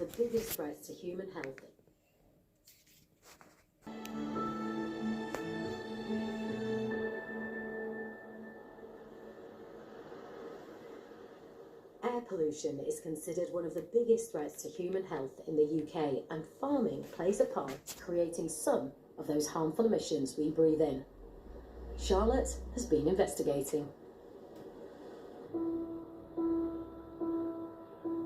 the biggest threats to human health. Air pollution is considered one of the biggest threats to human health in the UK, and farming plays a part creating some of those harmful emissions we breathe in. Charlotte has been investigating.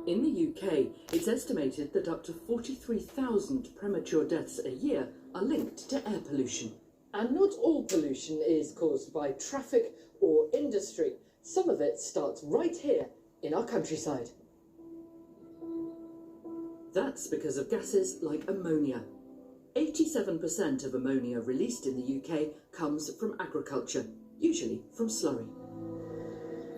In the UK, it's estimated that up to 43,000 premature deaths a year are linked to air pollution. And not all pollution is caused by traffic or industry. Some of it starts right here in our countryside. That's because of gases like ammonia. 87% of ammonia released in the UK comes from agriculture, usually from slurry.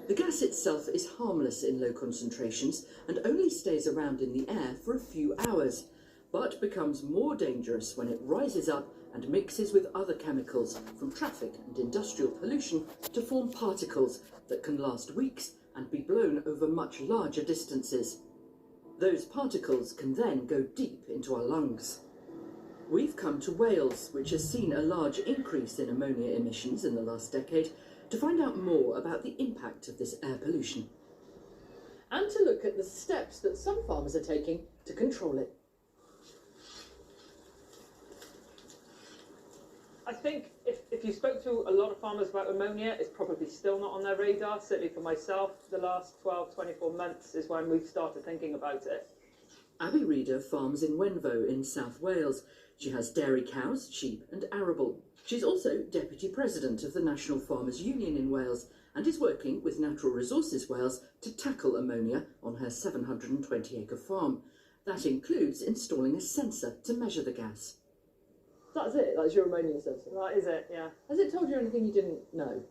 The gas itself is harmless in low concentrations and only stays around in the air for a few hours, but becomes more dangerous when it rises up and mixes with other chemicals from traffic and industrial pollution to form particles that can last weeks and be blown over much larger distances. Those particles can then go deep into our lungs. We've come to Wales, which has seen a large increase in ammonia emissions in the last decade, to find out more about the impact of this air pollution. And to look at the steps that some farmers are taking to control it. I think if you spoke to a lot of farmers about ammonia, it's probably still not on their radar. Certainly for myself, the last 12, 24 months is when we've started thinking about it. Abby Reader farms in Wenvo in South Wales. She has dairy cows, sheep and arable. She's also Deputy President of the National Farmers Union in Wales and is working with Natural Resources Wales to tackle ammonia on her 720-acre farm. That includes installing a sensor to measure the gas. That's it? That's your ammonia sensor? That is it, yeah. Has it told you anything you didn't know?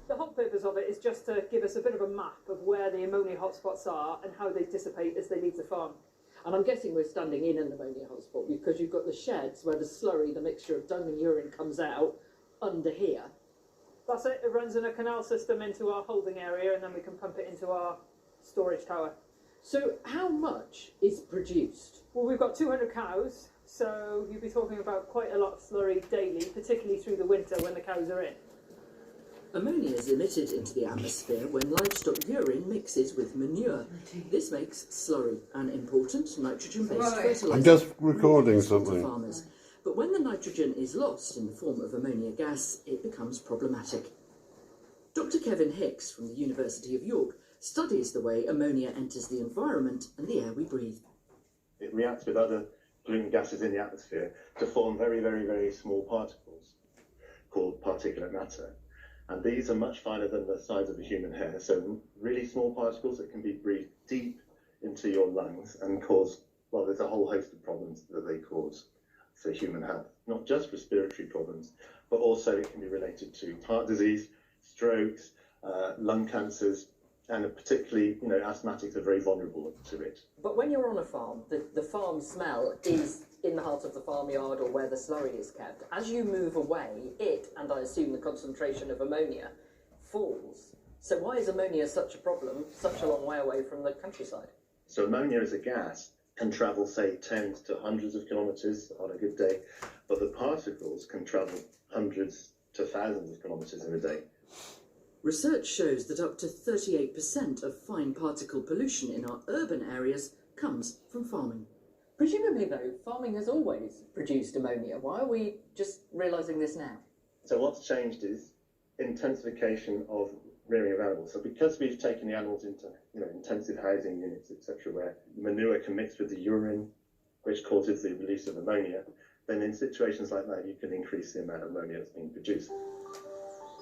The whole purpose of it is just to give us a bit of a map of where the ammonia hotspots are and how they dissipate as they leave the farm. And I'm guessing we're standing in an ammonia hotspot because you've got the sheds where the slurry, the mixture of dung and urine comes out under here. That's it. It runs in a canal system into our holding area and then we can pump it into our storage tower. So how much is produced? Well, we've got 200 cows, so you'd be talking about quite a lot of slurry daily, particularly through the winter when the cows are in. Ammonia is emitted into the atmosphere when livestock urine mixes with manure. This makes slurry an important nitrogen-based fertiliser. I'm just recording for something. Farmers. But when the nitrogen is lost in the form of ammonia gas, it becomes problematic. Dr. Kevin Hicks from the University of York studies the way ammonia enters the environment and the air we breathe. It reacts with other pollutant gases in the atmosphere to form very, very, very small particles called particulate matter. And these are much finer than the size of a human hair, so really small particles that can be breathed deep into your lungs and cause, well, there's a whole host of problems that they cause for human health. Not just respiratory problems, but also it can be related to heart disease, strokes, lung cancers, and particularly, asthmatics are very vulnerable to it. But when you're on a farm, the farm smell is in the heart of the farmyard or where the slurry is kept. As you move away, it, and I assume the concentration of ammonia, falls. So why is ammonia such a problem, such a long way away from the countryside? So ammonia as a gas can travel, say, tens to hundreds of kilometres on a good day, but the particles can travel hundreds to thousands of kilometres in a day. Research shows that up to 38% of fine particle pollution in our urban areas comes from farming. Presumably, though, farming has always produced ammonia. Why are we just realising this now? So what's changed is intensification of rearing of animals. So because we've taken the animals into intensive housing units, etc., where manure can mix with the urine, which causes the release of ammonia, then in situations like that you can increase the amount of ammonia that's being produced.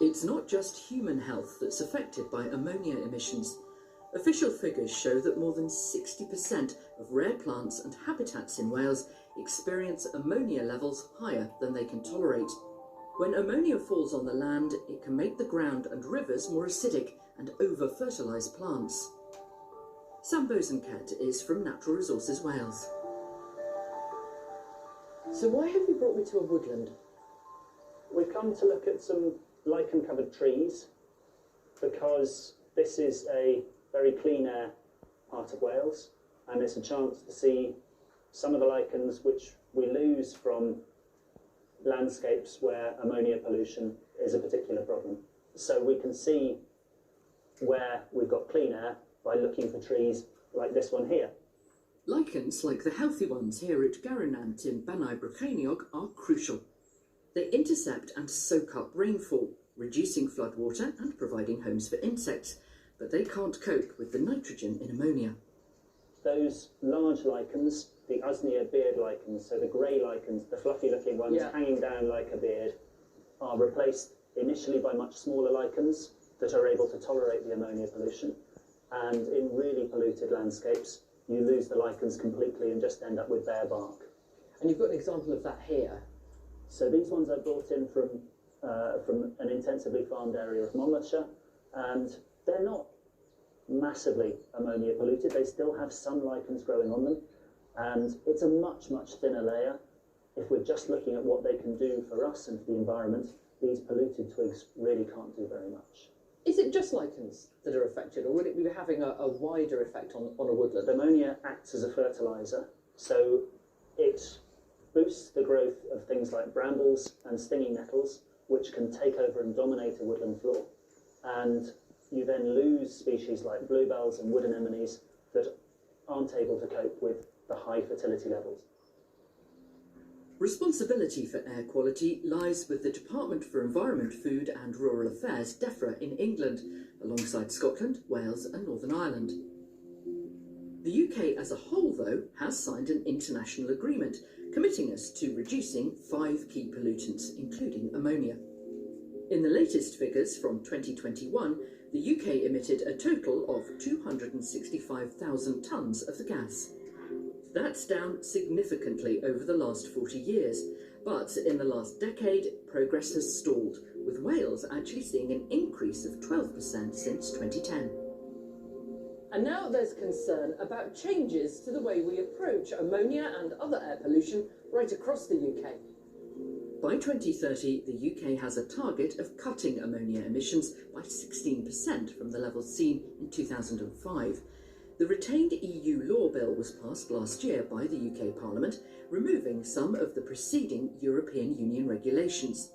It's not just human health that's affected by ammonia emissions. Official figures show that more than 60% of rare plants and habitats in Wales experience ammonia levels higher than they can tolerate. When ammonia falls on the land, it can make the ground and rivers more acidic and over-fertilise plants. Sam Bosencat is from Natural Resources Wales. So why have you brought me to a woodland? We've come to look at some lichen-covered trees because this is a very clean air part of Wales. and it's a chance to see some of the lichens which we lose from landscapes where ammonia pollution is a particular problem. So we can see where we've got clean air by looking for trees like this one here. Lichens, like the healthy ones here at Garinant in Banai Brycheiniog, are crucial. They intercept and soak up rainfall, reducing floodwater and providing homes for insects, but they can't cope with the nitrogen in ammonia. Those large lichens, the Usnea beard lichens, so the grey lichens, the fluffy looking ones hanging down like a beard, are replaced initially by much smaller lichens that are able to tolerate the ammonia pollution. And in really polluted landscapes, you lose the lichens completely and just end up with bare bark. And you've got an example of that here. So these ones I brought in from an intensively farmed area of Monmouthshire, and they're not massively ammonia polluted. They still have some lichens growing on them, and it's a much, much thinner layer. If we're just looking at what they can do for us and for the environment, these polluted twigs really can't do very much. Is it just lichens that are affected, or would it be having a wider effect on a woodland? Ammonia acts as a fertiliser, so it boosts the growth of things like brambles and stinging nettles, which can take over and dominate a woodland floor. And you then lose species like bluebells and wood anemones that aren't able to cope with the high fertility levels. Responsibility for air quality lies with the Department for Environment, Food and Rural Affairs, DEFRA, in England, alongside Scotland, Wales and Northern Ireland. The UK as a whole, though, has signed an international agreement committing us to reducing 5 key pollutants, including ammonia. In the latest figures from 2021, the UK emitted a total of 265,000 tonnes of the gas. That's down significantly over the last 40 years, but in the last decade, progress has stalled, with Wales actually seeing an increase of 12% since 2010. And now there's concern about changes to the way we approach ammonia and other air pollution right across the UK. By 2030, the UK has a target of cutting ammonia emissions by 16% from the levels seen in 2005. The retained EU law bill was passed last year by the UK Parliament, removing some of the preceding European Union regulations.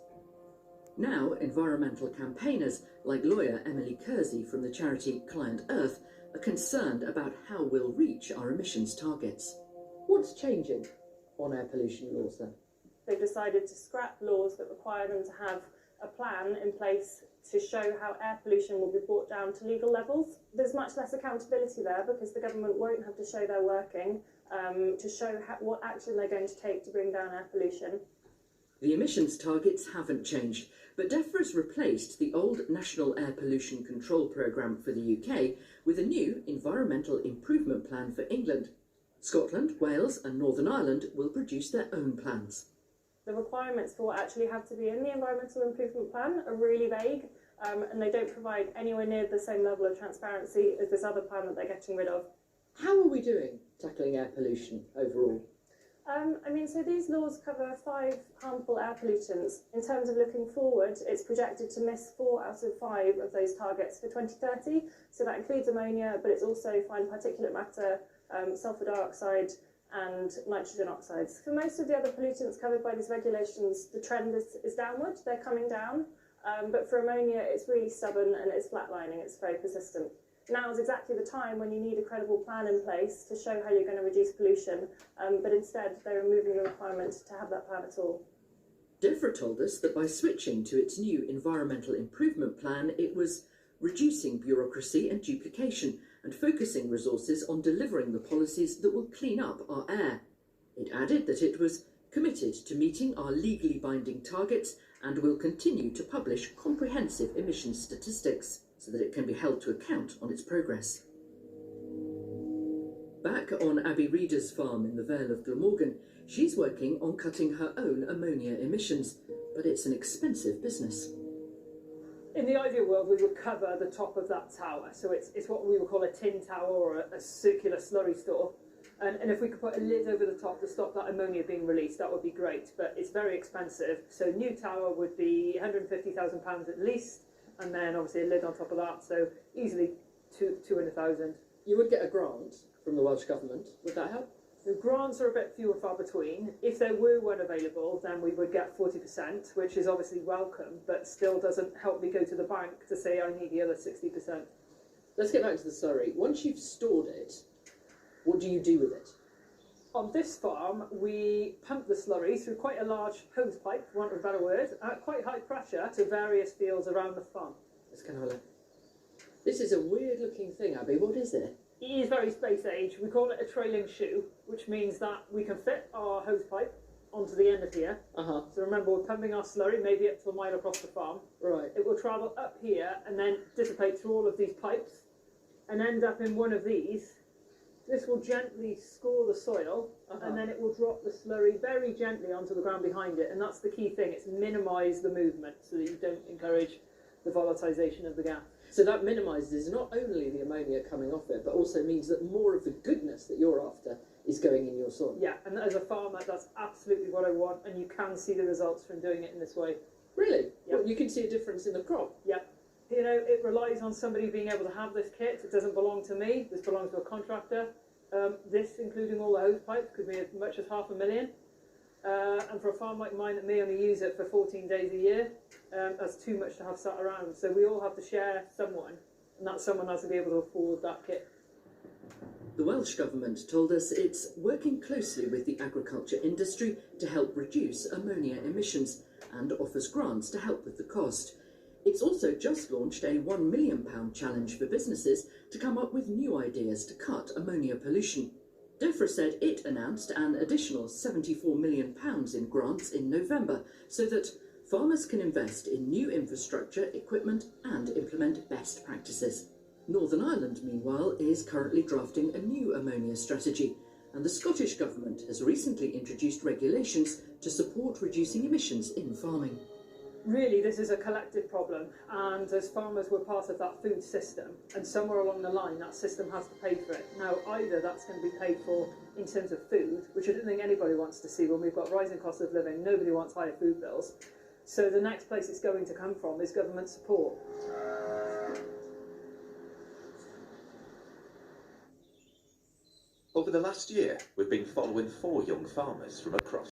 Now, environmental campaigners like lawyer Emily Kersey from the charity Client Earth are concerned about how we'll reach our emissions targets. What's changing on air pollution laws then? They've decided to scrap laws that require them to have a plan in place to show how air pollution will be brought down to legal levels. There's much less accountability there because the government won't have to show they're working to show what action they're going to take to bring down air pollution. The emissions targets haven't changed, but DEFRA's replaced the old National Air Pollution Control Programme for the UK with a new Environmental Improvement Plan for England. Scotland, Wales and Northern Ireland will produce their own plans. The requirements for what actually have to be in the Environmental Improvement Plan are really vague, and they don't provide anywhere near the same level of transparency as this other plan that they're getting rid of. How are we doing tackling air pollution overall? So these laws cover 5 harmful air pollutants. In terms of looking forward, it's projected to miss 4 out of 5 of those targets for 2030. So that includes ammonia, but it's also fine particulate matter, sulfur dioxide, and nitrogen oxides. For most of the other pollutants covered by these regulations, the trend is downward, they're coming down, but for ammonia it's really stubborn and it's flatlining, it's very persistent. Now is exactly the time when you need a credible plan in place to show how you're going to reduce pollution, but instead they're removing the requirement to have that plan at all. DEFRA told us that by switching to its new Environmental Improvement Plan, it was reducing bureaucracy and duplication and focusing resources on delivering the policies that will clean up our air. It added that it was committed to meeting our legally binding targets and will continue to publish comprehensive emissions statistics so that it can be held to account on its progress. Back on Abby Reeder's farm in the Vale of Glamorgan, she's working on cutting her own ammonia emissions, but it's an expensive business. In the ideal world, we would cover the top of that tower, so it's what we would call a tin tower or a circular slurry store. And if we could put a lid over the top to stop that ammonia being released, that would be great, but it's very expensive. So new tower would be £150,000 at least, and then obviously a lid on top of that, so easily 200,000. You would get a grant, from the Welsh Government. Would that help? The grants are a bit few and far between. If there were one available, then we would get 40%, which is obviously welcome, but still doesn't help me go to the bank to say I need the other 60%. Let's get back to the slurry. Once you've stored it, what do you do with it? On this farm, we pump the slurry through quite a large hose pipe, for want of a better word, at quite high pressure to various fields around the farm. Let's kind of have a look. This is a weird looking thing, Abby. What is it? It is very space age. We call it a trailing shoe, which means that we can fit our hose pipe onto the end of here. Uh-huh. So remember, we're pumping our slurry maybe up to a mile across the farm. Right. It will travel up here and then dissipate through all of these pipes and end up in one of these. This will gently score the soil, and then it will drop the slurry very gently onto the ground behind it. And that's the key thing. It's minimise the movement so that you don't encourage the volatilization of the gas. So that minimises not only the ammonia coming off it, but also means that more of the goodness that you're after is going in your soil. Yeah, and as a farmer, that's absolutely what I want, and you can see the results from doing it in this way. Really? Yeah. Well, you can see a difference in the crop. Yeah. You know, it relies on somebody being able to have this kit. It doesn't belong to me. This belongs to a contractor. This, including all the hose pipes, could be as much as $500,000. And for a farm like mine that may only use it for 14 days a year, that's too much to have sat around. So we all have to share someone, and that someone has to be able to afford that kit. The Welsh Government told us it's working closely with the agriculture industry to help reduce ammonia emissions and offers grants to help with the cost. It's also just launched a £1 million challenge for businesses to come up with new ideas to cut ammonia pollution. DEFRA said it announced an additional £74 million in grants in November so that farmers can invest in new infrastructure, equipment and implement best practices. Northern Ireland, meanwhile, is currently drafting a new ammonia strategy, and the Scottish Government has recently introduced regulations to support reducing emissions in farming. Really, this is a collective problem, and as farmers, we're part of that food system, and somewhere along the line that system has to pay for it. Now, either that's going to be paid for in terms of food, which I don't think anybody wants to see when we've got rising costs of living. Nobody wants higher food bills. So the next place it's going to come from is government support. Over the last year, we've been following 4 young farmers from across